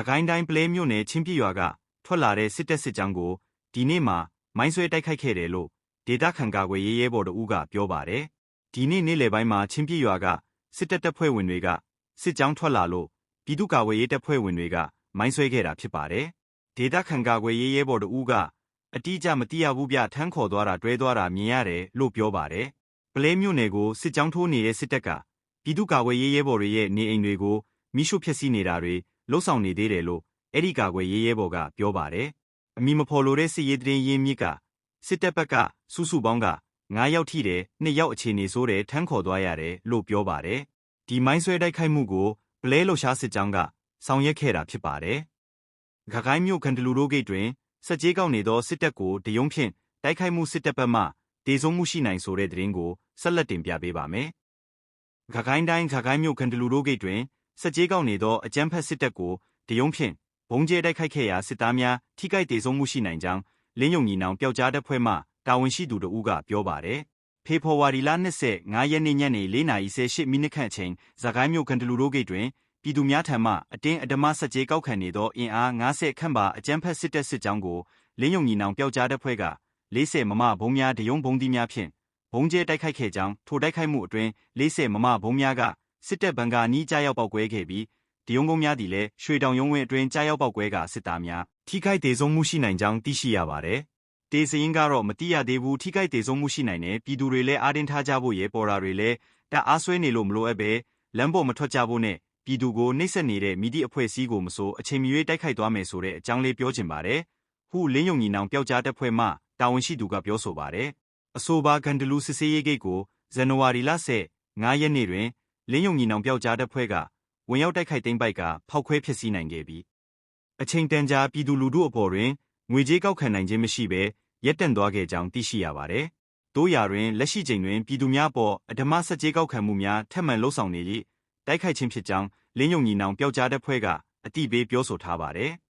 ကိုင်းတိုင်းပလဲမြို့နယ်ချင်းပြရွာကထွက်လာတဲ့စစ်တပ်စစ်ကြောင်းကိုဒီနေ့မှာမိုင်းဆွဲတိုက်ခိုက်ခဲ့တယ်လို့ဒေသခံကာကွယ်ရေးရဲဘော်တို့ကပြောပါတယ်။ဒီနေ့နေ့လယ်ပိုင်းမှာချင်းပြရွာကစစ်တပ်တပ်ဖွဲ့ဝင်တွေကစစ်ကြောင်းထွက်လာလို့ပြည်သူ့ကာကွယ်ရေးတပ်ဖွဲ့ဝင်တွေကမိုင်းဆွဲခဲ့တာဖြစ်ပါတယ်။ဒေသခံကာကွယ်ရေးရဲဘော်တို့ကအတိအကျမသိရဘူးဗျထမ်းခေါ်သွားတာတွဲသွားတာမြင်ရတယ်လို့ပြောပါတယ်။ပလဲမြို့နယ်ကိုစစ်ကြောင်းထိုးနေတဲ့စစ်တပ်ကပြည်သူ့ကာကွယ်ရေးရဲဘော်တွေရဲ့နေအိမ်တွေကိုမိရှုဖျက်ဆီးနေတာတွေလှုပ်ဆောင်နေသေးတယ်လို့အဲ့ဒီကာကွယ်ရေးရဲဘော်ကပြောပါတယ်။အမီမဖော်လို့တဲ့စစ်ရေးတရင်ရင်းမြစ်ကစစ်တပ်ဘက်ကစုပေါင်းက9ယောက်ထိတယ်2ယောက်အခြေအနေဆိုးတယ်ထမ်းခေါ်သွားရတယ်လို့ပြောပါတယ်။ဒီမိုင်းဆွဲတိုက်ခိုက်မှုကိုပလဲလှုပ်ရှားစစ်ကြောင်းကဆောင်ရွက်ခဲ့တာဖြစ်ပါတယ်။ကိုင်းမြို့ခန္တလူတို့ဂိတ်တွင်စက်ကြေးကောက်နေသောစစ်တပ်ကိုတယုံဖြင့်တိုက်ခိုက်မှုစစ်တပ်ဘက်မှဒေဆုံးမှုရှိနိုင်ဆိုတဲ့သတင်းကိုဆက်လက်တင်ပြပေးပါမယ်။ကိုင်းတိုင်းကိုင်းမြို့ခန္တလူတို့ဂိတ်တွင်စက်ကြေးကောက်နေသောအကြမ်းဖက်စစ်တပ်ကိုတယုံဖြင့်ဘုံကျဲတိုက်ခိုက်ခဲ့ရာစစ်သားများထိခိုက်ဒေဆုံးမှုရှိနိုင်ကြောင်းလင်းယုံညီနောင်ပျောက်ကြားတပ်ဖွဲ့မှတာဝန်ရှိသူတို့ကပြောပါတယ်။ဖေဖော်ဝါရီလ25ရက်နေ့ညနေ4:18မိနစ်ခန့်အချိန်ကိုင်းမြို့ခန္တလူတို့ဂိတ်တွင်ပြည်သူများထံမှအတင်းအဓမ္မစက်ကြေးကောက်ခံနေသောအင်အား50ခန့်ပါအကြမ်းဖက်စစ်တပ်စစ်ကြောင်းကိုလင်းယုံညီနောင်ပျောက်ကြားတပ်ဖွဲ့က40မမဘုံများဒယုံဘုံသီးများဖြင့်ဘုံကျဲတိုက်ခိုက်ခဲ့ကြောင်းထိုတိုက်ခိုက်မှုအတွင်း40မမဘုံများကစစ်တပ်ဘန်ကာနီးကြားရောက်ပောက်ကွဲခဲ့ပြီးဒယုံကုန်းများသည်လည်းရွှေတောင်ရုံးဝင်းအတွင်းကြားရောက်ပောက်ကွဲကစစ်သားများထိခိုက်ဒေဆုံးမှုရှိနိုင်ကြောင်းသိရှိရပါတယ်။တေစရင်ကတော့မတိရသေးဘူးထိခိုက်ဒေဆုံးမှုရှိနိုင်တယ်ပြည်သူတွေလည်းအားတင်းထားကြဖို့ရေပေါ်တာတွေလည်းတအားဆွဲနေလို့မလိုအပ်ပဲလမ်းပေါ်မထွက်ကြဖို့နဲ့ပြည်သူကိုနှိပ်စက်နေတဲ့မိသည့်အဖွဲ့အစည်းကိုမဆိုအချိန်မီ၍တိုက်ခိုက်သွားမယ်ဆိုတဲ့အကြောင်းလေးပြောချင်ပါတယ်။ဟုလင်းယုံညီနောင်ပျောက်ကြားတပ်ဖွဲ့မှတာဝန်ရှိသူကပြောဆိုပါတယ်။အဆိုပါဂန္တလူစစ်စေးရေးဂိတ်ကိုဇန်နဝါရီလ15ရက်နေ့တွင်လင်းယုံညီနောင်ပျောက်ကြားတပ်ဖွဲ့ကဝင်ရောက်တိုက်ခိုက်သိမ်းပိုက်ကဖောက်ခွဲဖျက်ဆီးနိုင်ခဲ့ပြီးအချိန်တန်ကြာပြည်သူလူထုအပေါ်တွင်ငွေကြေးကောက်ခံနိုင်ခြင်းမရှိဘဲရပ်တန့်သွားခဲ့ကြောင်းသိရှိရပါတယ်။တို့ရာတွင်လက်ရှိချိန်တွင်ပြည်သူများပေါ်အဓမ္မစက်ကြေးကောက်ခံမှုများထပ်မံလှုပ်ဆောင်နေသည့်တိုက်ခိုက်ခြင်းဖြစ်ကြောင်းလင်းယုံညီနောင်ပျောက်ကြားတပ်ဖွဲ့ကအတိပေးပြောဆိုထားပါတယ်။